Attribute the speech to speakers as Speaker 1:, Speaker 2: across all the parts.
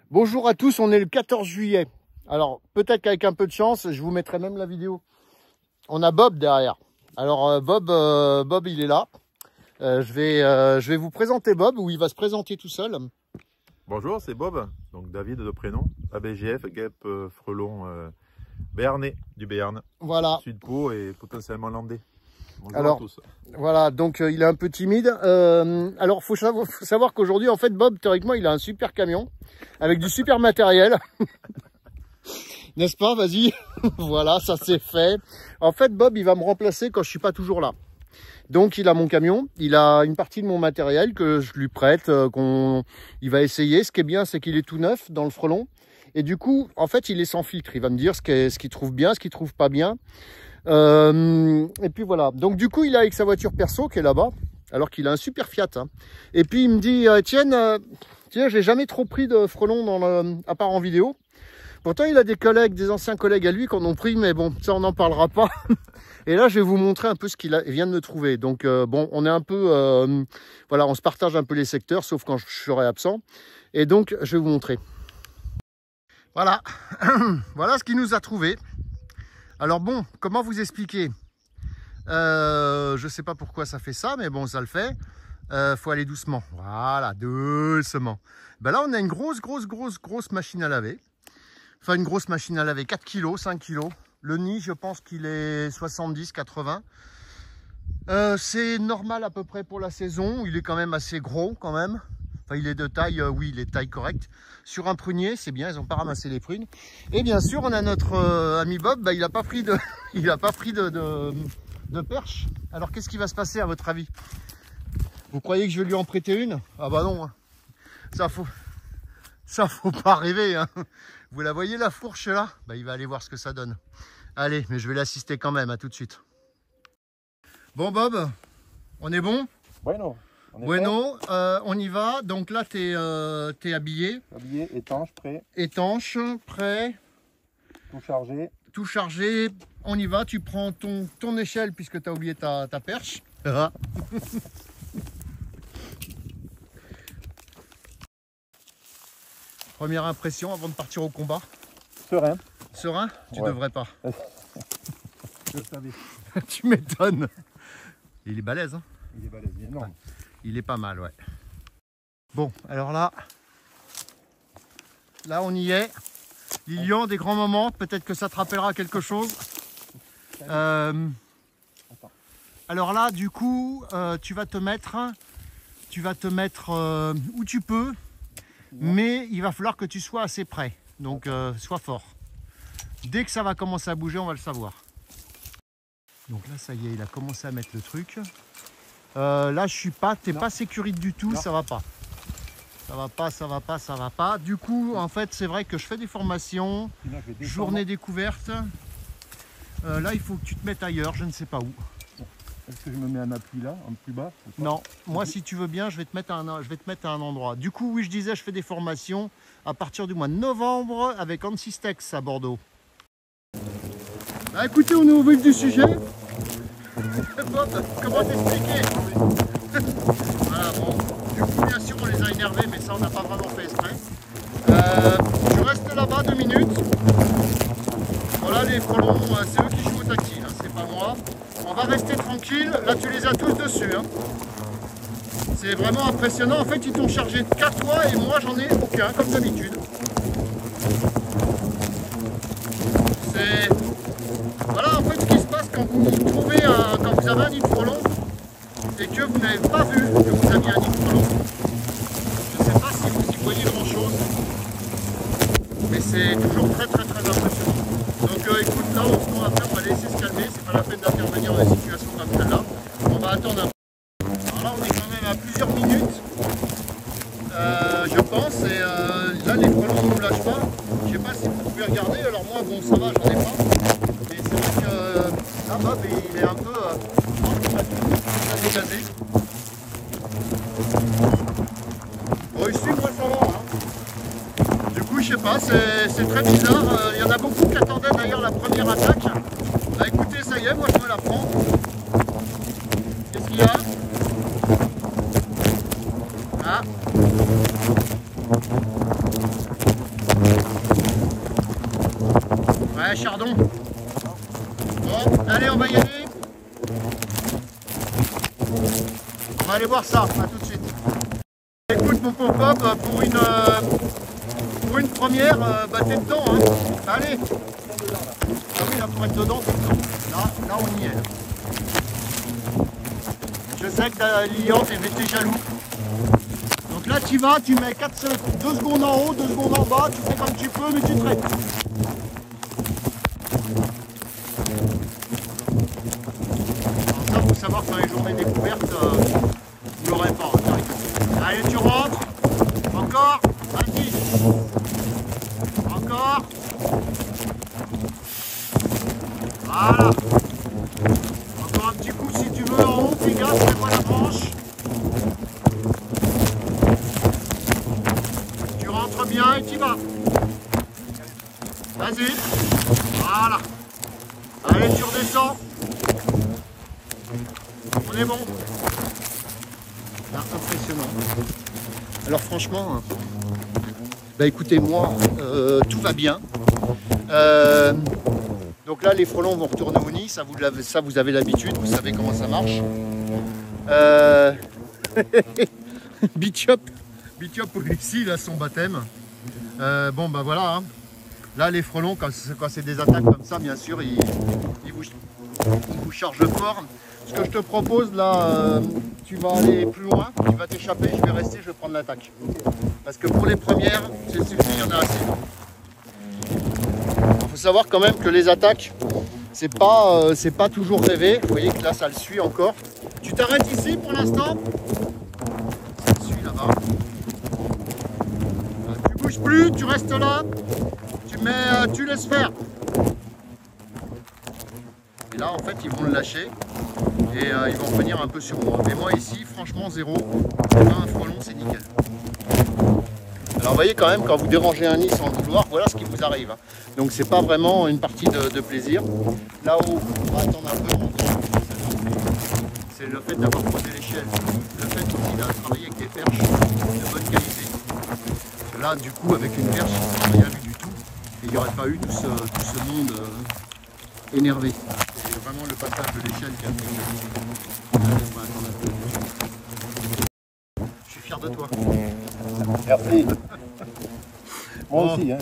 Speaker 1: Bonjour à tous, on est le 14 juillet. Alors, peut-être qu'avec un peu de chance, je vous mettrai même la vidéo. On a Bob derrière. Alors, Bob, il est là. Je vais vous présenter Bob, où il va se présenter tout seul.
Speaker 2: Bonjour, c'est Bob, donc David de prénom, ABGF, Guêpe, Frelon, Béarnais, du Béarn.
Speaker 1: Voilà.
Speaker 2: Sud-Pau et potentiellement landais. Bonjour
Speaker 1: Alors,
Speaker 2: à tous.
Speaker 1: Voilà, donc il est un peu timide. Alors, faut savoir qu'aujourd'hui, en fait, Bob, théoriquement, il a un super camion avec du super matériel. N'est-ce pas? Vas-y. Voilà, ça c'est fait. En fait, Bob, il va me remplacer quand je suis pas toujours là. Donc, il a mon camion, il a une partie de mon matériel que je lui prête, il va essayer. Ce qui est bien, c'est qu'il est tout neuf dans le frelon. Et du coup, en fait, il est sans filtre. Il va me dire ce qu'il trouve bien, ce qu'il trouve pas bien. Et puis voilà. Donc, du coup, il est avec sa voiture perso qui est là-bas, alors qu'il a un super Fiat. Hein. Et puis, il me dit, tiens, j'ai jamais trop pris de frelon à part en vidéo. Pourtant, il a des collègues, des anciens collègues à lui qui en ont pris, mais bon, ça, on n'en parlera pas. Et là, je vais vous montrer un peu ce qu'il vient de me trouver. Donc, bon, on est un peu... voilà, on se partage un peu les secteurs, sauf quand je serai absent. Et donc, je vais vous montrer. Voilà. Voilà ce qu'il nous a trouvé. Alors bon, comment vous expliquer? Je ne sais pas pourquoi ça fait ça, mais bon, ça le fait. Faut aller doucement. Voilà, doucement. Ben là, on a une grosse machine à laver. Enfin, une grosse machine à laver, 4 kg, 5 kg. Le nid, je pense qu'il est 70, 80. C'est normal à peu près pour la saison. Il est quand même assez gros quand même. Enfin, il est de taille, oui, il est de taille correcte. Sur un prunier, c'est bien, ils n'ont pas ramassé les prunes. Et bien sûr, on a notre ami Bob, bah, il n'a pas pris de perche. Alors, qu'est-ce qui va se passer à votre avis? Vous croyez que je vais lui en prêter une? Ah bah non, hein. Ça faut pas rêver, hein. Vous la voyez la fourche là? Bah, il va aller voir ce que ça donne. Allez, mais je vais l'assister quand même, à tout de suite. Bon Bob, on est bon?
Speaker 2: Bueno.
Speaker 1: Bueno, on y va. Donc là, t'es habillé.
Speaker 2: Habillé, étanche, prêt.
Speaker 1: Étanche, prêt.
Speaker 2: Tout chargé.
Speaker 1: Tout chargé. On y va. Tu prends ton échelle puisque tu as oublié ta perche. Première impression avant de partir au combat.
Speaker 2: Serein.
Speaker 1: Serein? Tu
Speaker 2: Ouais.
Speaker 1: devrais pas.
Speaker 2: Je le savais.
Speaker 1: Tu m'étonnes. Il est balèze, hein?
Speaker 2: Il est balèze, non.
Speaker 1: Il est pas mal, ouais. Bon, alors là, on y est. Lilian, des grands moments. Peut-être que ça te rappellera quelque chose. Alors là, du coup, tu vas te mettre où tu peux. Mais il va falloir que tu sois assez près. Donc, sois fort. Dès que ça va commencer à bouger, on va le savoir. Donc là, ça y est, il a commencé à mettre le truc. Là, t'es pas sécurité du tout, non. Ça va pas. Ça va pas. Du coup, en fait, c'est vrai que je fais des formations, journée découverte. Là, il faut que tu te mettes ailleurs, je ne sais pas où.
Speaker 2: Est-ce que je me mets un appui là, en plus bas?
Speaker 1: Non, moi, si tu veux bien, je vais te mettre à un endroit. Du coup, oui, je disais, je fais des formations à partir du mois de novembre avec Ansistex à Bordeaux. Bah, écoutez, on est au vif du sujet. Bob, comment t'expliquer? Voilà, bon, du coup, bien sûr, on les a énervés, mais ça, on n'a pas vraiment fait exprès. Je reste là-bas 2 minutes. Voilà, les frelons, c'est eux qui jouent au tactile, hein, c'est pas moi. On va rester tranquille. Là, tu les as tous dessus. Hein. C'est vraiment impressionnant. En fait, ils t'ont chargé qu'à toi et moi, j'en ai aucun, comme d'habitude. C'est... Voilà, en fait, ce qui se passe quand vous trouvez quand vous avez un nid de frelon et que vous n'avez pas vu que vous aviez un nid de frelon. Je ne sais pas si vous y voyez grand-chose, mais c'est toujours très impressionnant. Donc écoute, là, ce qu'on va faire, on va laisser se calmer. C'est pas la peine d'intervenir dans des situations comme celle-là. On va attendre un peu. Alors là, on est quand même à plusieurs minutes, je pense. Et là, les frelons ne nous lâchent pas. Je sais pas si vous pouvez regarder. Alors moi, bon, ça va, j'en ai pas. Mais c'est vrai que là, Bob, il est un peu dégazé. Bon, ici, moi, ça va. Hein. Du coup, je sais pas, c'est très bizarre. Il y en a beaucoup qui attendaient d'ailleurs la première attaque. Bah écoutez, ça y est, moi je me la prends. Qu'est-ce qu'il y a? Ah. Ouais, Chardon. Bon, allez, on va y aller. On va aller voir ça, à tout de suite. Écoute mon pauvre Bob, pour une première, bah t'es dedans, hein. Allez. Ah oui, là, pour être dedans, t'es dedans. Là, on y est. Je sais que t'as Lilian, t'es jaloux. Donc là, tu vas, tu mets 2 secondes en haut, 2 secondes en bas, tu fais comme tu peux, mais tu traites. Alors ça, faut savoir que dans les journées découvertes, vous l'aurez pas. Allez, tu rentres. Encore. Vas-y. Encore. Voilà. Encore un petit coup si tu veux en haut, fais gaffe, fais pas la branche. Tu rentres bien et tu vas. Vas-y. Voilà. Allez, tu redescends. On est bon. Là, impressionnant. Alors franchement, bah écoutez, moi, tout va bien. Donc là, les frelons vont retourner au nid, ça vous avez l'habitude, vous savez comment ça marche. Bitiop ici, là, son baptême. Bon, bah voilà. Hein. Là, les frelons, quand c'est des attaques comme ça, bien sûr, ils vous chargent fort. Ce que je te propose, là, tu vas aller plus loin, tu vas t'échapper, je vais rester, je vais prendre l'attaque. Parce que pour les premières, c'est suffit, il y en a assez. Il faut savoir quand même que les attaques, c'est pas toujours rêvé. Vous voyez que là, ça le suit encore. Tu t'arrêtes ici pour l'instant. Ça le suit là-bas. Tu bouges plus, tu restes là. Tu laisses faire. Et là, en fait, ils vont le lâcher. Et ils vont revenir un peu sur moi. Mais moi ici, franchement, zéro. C'est pas un frelon, c'est nickel. Alors vous voyez quand même, quand vous dérangez un nid sans le vouloir, voilà ce qui vous arrive. Hein. Donc c'est pas vraiment une partie de plaisir. Là-haut, on va attendre un peu. C'est le fait d'avoir posé l'échelle. Le fait aussi de travailler avec des perches de bonne qualité. Parce que là, du coup, avec une perche, il n'y aurait rien vu du tout. Et il n'y aurait pas eu tout ce monde énervé. C'est vraiment le passage de l'échelle qui a fait. Je suis fier de toi.
Speaker 2: Merci. Moi aussi. Hein.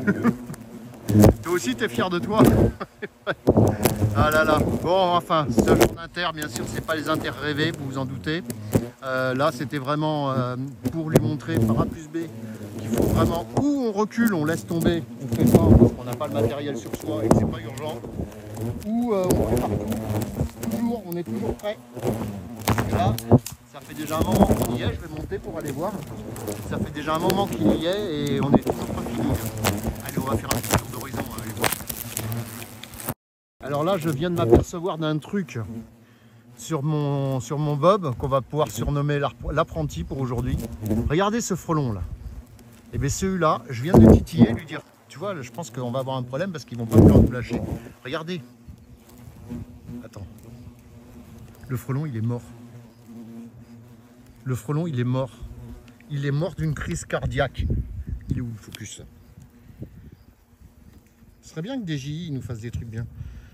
Speaker 1: Toi aussi, t'es fier de toi. Ah là là. Bon, enfin, ce genre d'inter, bien sûr, c'est pas les inters rêvés, vous vous en doutez. Là, c'était vraiment pour lui montrer par A plus B qu'il faut vraiment, ou on recule, on laisse tomber, on fait pas parce qu'on n'a pas le matériel sur soi et que c'est pas urgent, ou on fait partout. Toujours, on est toujours prêt. Et là, ça fait déjà un moment qu'il y est, je vais monter pour aller voir. Ça fait déjà un moment qu'il y est et on est toujours pas fini. Allez, on va faire un petit tour d'horizon. Alors là, je viens de m'apercevoir d'un truc sur mon bob qu'on va pouvoir surnommer l'apprenti pour aujourd'hui. Regardez ce frelon là. Et bien celui-là, je viens de le titiller, lui dire, tu vois, je pense qu'on va avoir un problème parce qu'ils vont pas vouloir nous lâcher. Regardez. Attends. Le frelon, il est mort. Le frelon, il est mort. Il est mort d'une crise cardiaque. Il est où le focus? Ce serait bien que DJI nous fasse des trucs bien.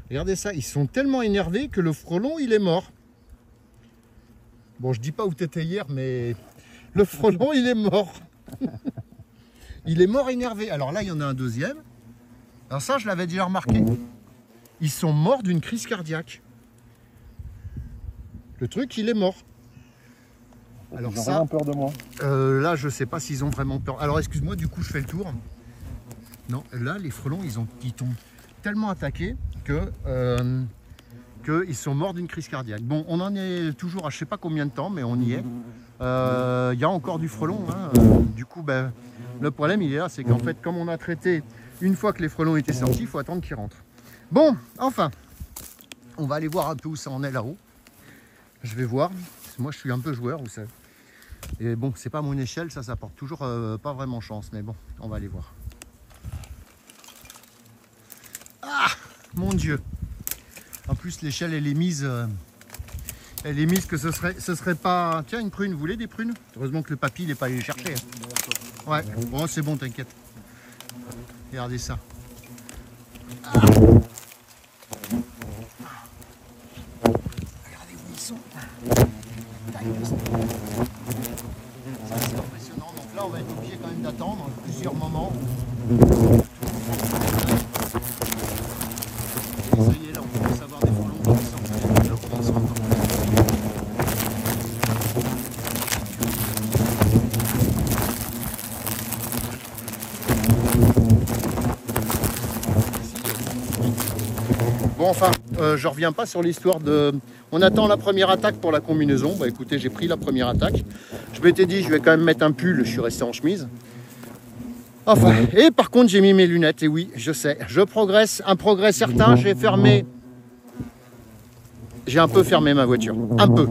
Speaker 1: Regardez ça, ils sont tellement énervés que le frelon, il est mort. Bon, je dis pas où tu étais hier, mais le frelon, il est mort. Il est mort énervé. Alors là, il y en a un deuxième. Alors ça, je l'avais déjà remarqué. Ils sont morts d'une crise cardiaque. Le truc, il est mort. Alors
Speaker 2: ils ont
Speaker 1: ça,
Speaker 2: vraiment peur de moi.
Speaker 1: Là, je sais pas s'ils ont vraiment peur. Alors, excuse-moi, du coup, je fais le tour. Non, là, les frelons, ils tombent tellement attaqués qu'ils sont morts d'une crise cardiaque. Bon, on en est toujours à je sais pas combien de temps, mais on y est. Il y a encore du frelon. Hein. Du coup, ben, le problème, il est là, c'est qu'en fait, comme on a traité, une fois que les frelons étaient sortis, il faut attendre qu'ils rentrent. Bon, enfin, on va aller voir un peu où ça en est là-haut. Je vais voir. Moi, je suis un peu joueur, vous savez. Et bon, c'est pas mon échelle, ça porte toujours pas vraiment chance. Mais bon, on va aller voir. Ah, mon Dieu. En plus, l'échelle, elle est mise que ce serait pas... Tiens, une prune, vous voulez des prunes? Heureusement que le papy n'est pas allé les chercher. Hein. Ouais, bon, c'est bon, t'inquiète. Regardez ça. Regardez où ils sont. C'est assez impressionnant. Donc là, on va être obligé quand même d'attendre plusieurs moments. Et ça y est, là, on commence à avoir des frelons qui sortent. Là, ils sont encore plus. Bon, enfin, je reviens pas sur l'histoire de... On attend la première attaque pour la combinaison. Bah écoutez, j'ai pris la première attaque. Je m'étais dit, je vais quand même mettre un pull. Je suis resté en chemise. Enfin, et par contre, j'ai mis mes lunettes. Et oui, je sais, je progresse. Un progrès certain. J'ai fermé... J'ai un peu fermé ma voiture. Un peu.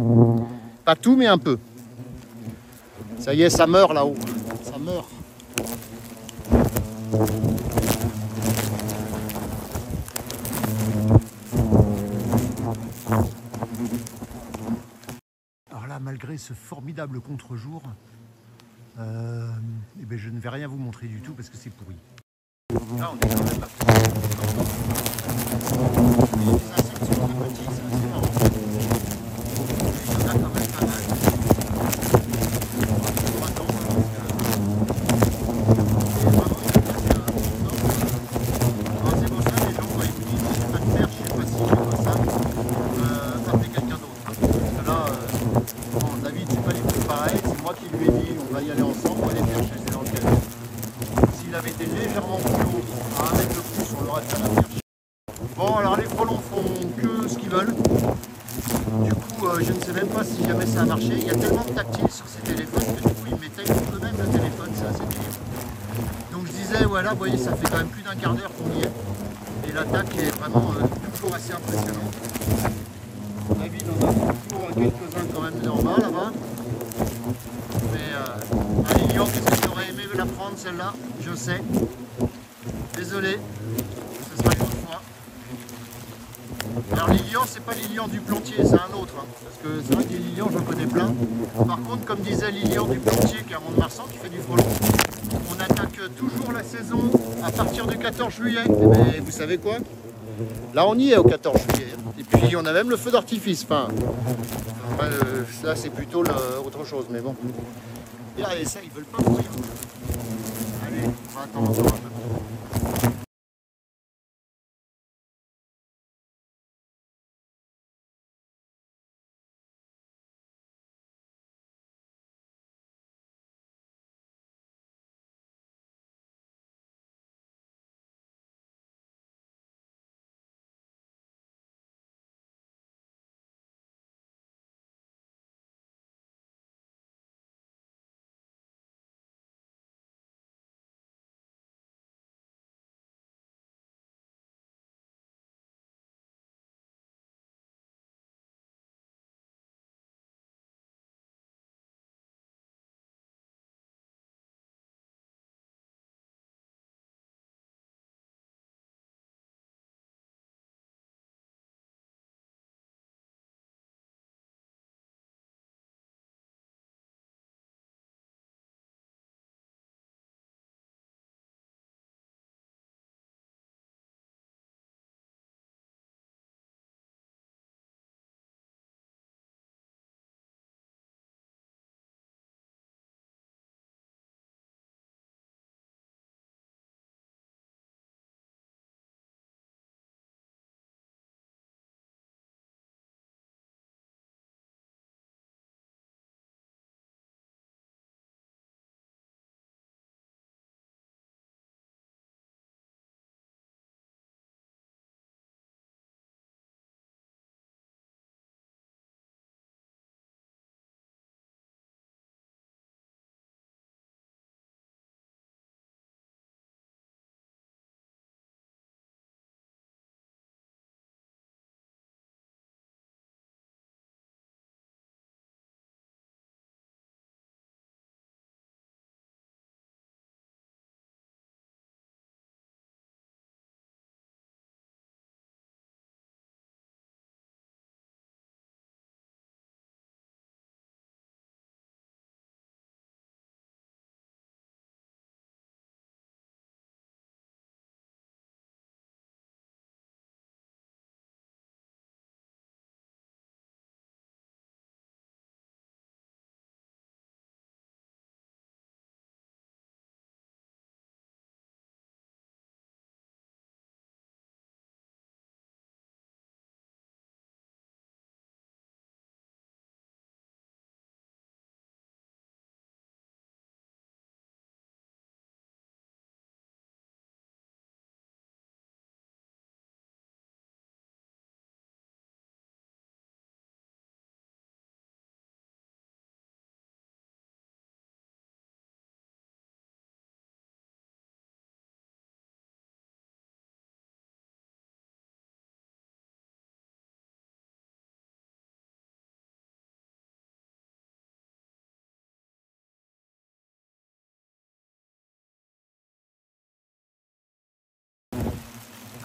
Speaker 1: Pas tout, mais un peu. Ça y est, ça meurt là-haut. Ça meurt. Alors là, malgré ce formidable contre-jour, eh ben, je ne vais rien vous montrer du tout parce que c'est pourri. Là, on est quand même à... Les insectes sont très petits, c'est assez marrant. Il y en a quand même pas mal. On va attendre parce que... C'est pour ça, les gens, quand ils vous disent « j'ai pas de perche, je sais pas si, je sais pas ça », appelez quelqu'un d'autre. Parce que là, bon, David, c'est pas du tout pareil. C'est moi qui lui ai dit on va y aller ensemble, on va les percher, c'est dans le camion. S'il avait été légèrement plus haut, à 1 mètre de plus, on l'aurait fait à la perche. Bon, alors les frelons font que ce qu'ils veulent. Du coup, je ne sais même pas si jamais ça a marché. Il y a tellement de tactiles sur ces téléphones que du coup, ils mettaient eux-mêmes le téléphone, c'est assez délire. Donc je disais, voilà, vous voyez, ça fait quand même plus d'un quart d'heure qu'on y est. Et l'attaque est vraiment toujours assez impressionnante. David en a toujours quelques-uns quand même en bas là-bas. Mais Lilian, qu'est-ce que tu aurais aimé la prendre celle-là? Je sais. Désolé, ce sera une autre fois. Alors Lilian, c'est pas Lilian du Plantier, c'est un autre. Hein, parce que c'est vrai que les Lilian, j'en connais plein. Par contre, comme disait Lilian du Plantier, qui est à Mont-de-Marsan, qui fait du frelon, on attaque toujours la saison à partir du 14 juillet. Et bien, vous savez quoi? Là, on y est au 14 juillet. Et puis, on a même le feu d'artifice. Enfin, là, c'est plutôt autre chose, mais bon. Et regardez ça, ils veulent pas mourir. Allez, on va attendre encore un peu.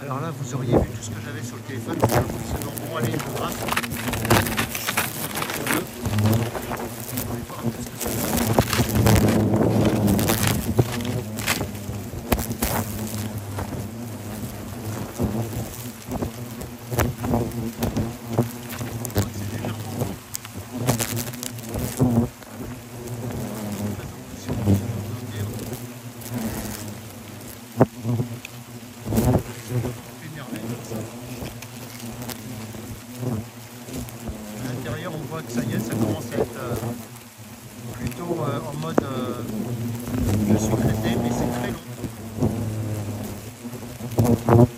Speaker 1: Alors là, vous auriez vu tout ce que j'avais sur le téléphone. C'est donc bon, allez, je gratte. À l'intérieur, on voit que ça y est, ça commence à être plutôt en mode je suis traité, mais c'est très long.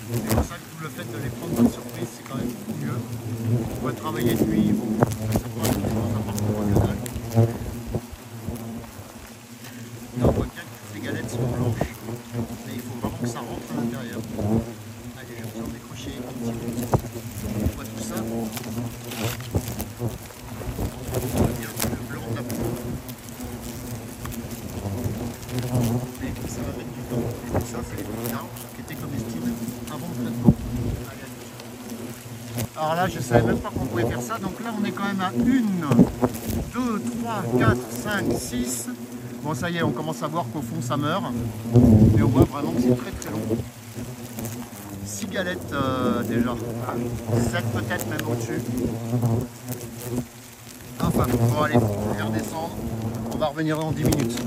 Speaker 1: C'est pour ça que le fait de les prendre comme surprise, c'est quand même beaucoup mieux. On va travailler de nuit, bon, ça prend un peu de temps, ça part pour le canal. Là, on voit bien que les galettes sont blanches, mais il faut vraiment que ça rentre à l'intérieur. Allez, je vais en décrocher un petit peu. On voit tout ça. On voit bien le blanc de la peau. Et ça va mettre du temps. Et tout ça, c'est les petits arbres qui étaient comestibles avant le traitement. Allez, attention. Alors là, je ne savais même pas qu'on pouvait faire ça. Donc là, on est quand même à 1, 2, 3, 4, 5, 6. Bon, ça y est, on commence à voir qu'au fond, ça meurt. Mais on voit vraiment que c'est très très long. 6 galettes déjà. 7 peut-être même au-dessus. Enfin, bon allez, on va redescendre. On va revenir dans 10 minutes.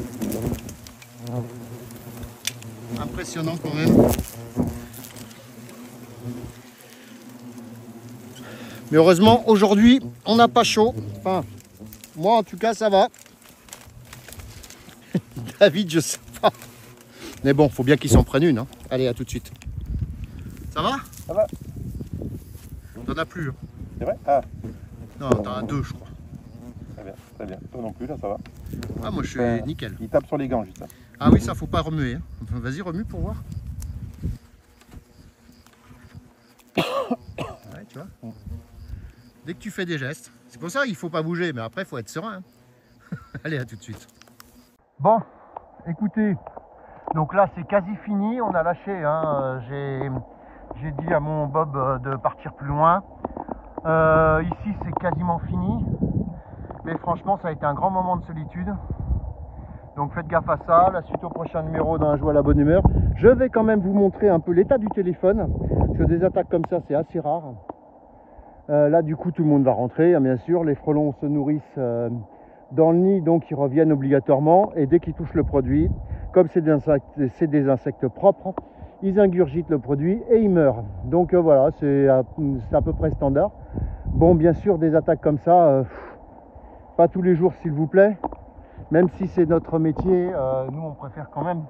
Speaker 1: Impressionnant quand même. Mais heureusement, aujourd'hui, on n'a pas chaud. Enfin, moi en tout cas, ça va. David, je sais pas. Mais bon, faut bien qu'il s'en prenne une. Hein. Allez, à tout de suite. Ça va?
Speaker 2: Ça va.
Speaker 1: T'en as plus. Hein.
Speaker 2: C'est vrai? Ah.
Speaker 1: Non, t'en as 2, je crois.
Speaker 2: Très bien, très bien. Toi non plus, là, ça va.
Speaker 1: Ah, moi, je suis nickel.
Speaker 2: Il tape sur les gants, juste ça.
Speaker 1: Ah oui, ça, faut pas remuer. Hein. Vas-y, remue pour voir. Ouais, tu vois. Dès que tu fais des gestes. C'est pour ça qu'il faut pas bouger, mais après, il faut être serein. Hein. Allez, à tout de suite. Bon, écoutez. Donc là, c'est quasi fini. On a lâché. Hein. J'ai dit à mon Bob de partir plus loin. Ici, c'est quasiment fini. Mais franchement, ça a été un grand moment de solitude. Donc faites gaffe à ça. La suite au prochain numéro dans Un Joie à la bonne humeur. Je vais quand même vous montrer un peu l'état du téléphone. Parce que des attaques comme ça, c'est assez rare. Là, du coup, tout le monde va rentrer. Hein, bien sûr, les frelons se nourrissent dans le nid. Donc, ils reviennent obligatoirement. Et dès qu'ils touchent le produit, comme c'est des insectes propres, ils ingurgitent le produit et ils meurent. Donc voilà, c'est à peu près standard. Bon, bien sûr, des attaques comme ça, pas tous les jours s'il vous plaît. Même si c'est notre métier, nous on préfère quand même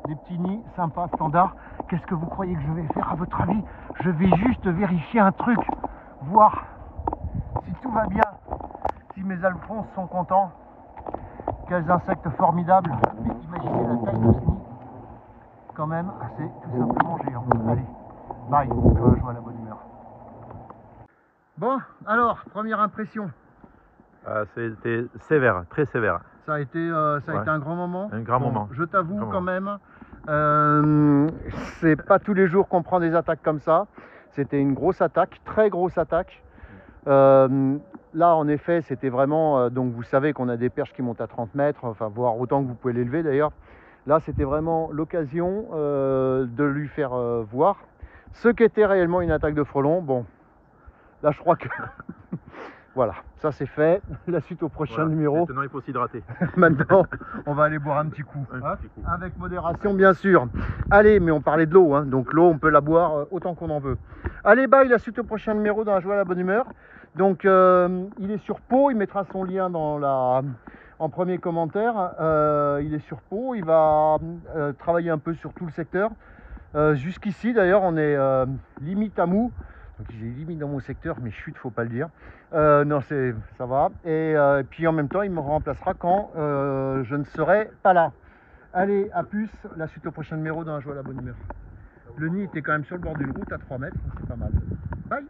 Speaker 1: des petits nids sympas, standards. Qu'est-ce que vous croyez que je vais faire à votre avis? Je vais juste vérifier un truc, voir si tout va bien, si mes alphonses sont contents. Quels insectes formidables. Mais imaginez la taille de ce nid. Quand même, c'est tout simplement géant. Allez, bye, je joue à la bonne humeur. Bon, alors, première impression.
Speaker 2: C'était sévère, très sévère.
Speaker 1: Ça a été un grand moment.
Speaker 2: Un grand moment.
Speaker 1: Je t'avoue quand même, c'est pas tous les jours qu'on prend des attaques comme ça. C'était une grosse attaque, très grosse attaque. Là, en effet, c'était vraiment... donc, vous savez qu'on a des perches qui montent à 30 mètres, enfin, voire autant que vous pouvez l'élever d'ailleurs. Là, c'était vraiment l'occasion de lui faire voir ce qu'était réellement une attaque de frelon. Bon, là, je crois que... Voilà, ça c'est fait. La suite au prochain numéro.
Speaker 2: Maintenant, il faut s'hydrater.
Speaker 1: Maintenant, on va aller boire un petit coup.
Speaker 2: Petit coup.
Speaker 1: Avec modération, bien sûr. Allez, mais on parlait de l'eau, hein, donc l'eau, on peut la boire autant qu'on en veut. Allez, bye, la suite au prochain numéro dans Un Joie à la bonne humeur. Donc, il est sur Pau, il mettra son lien en premier commentaire. Il est sur Pau, il va travailler un peu sur tout le secteur. Jusqu'ici, d'ailleurs, on est limite à Mou. Donc j'ai limite dans mon secteur, mais chut, faut pas le dire. Non, ça va. Et puis en même temps, il me remplacera quand je ne serai pas là. Allez, à plus. La suite au prochain numéro dans Un Joie à la bonne humeur. Le nid était quand même sur le bord d'une route à 3 mètres, c'est pas mal. Bye.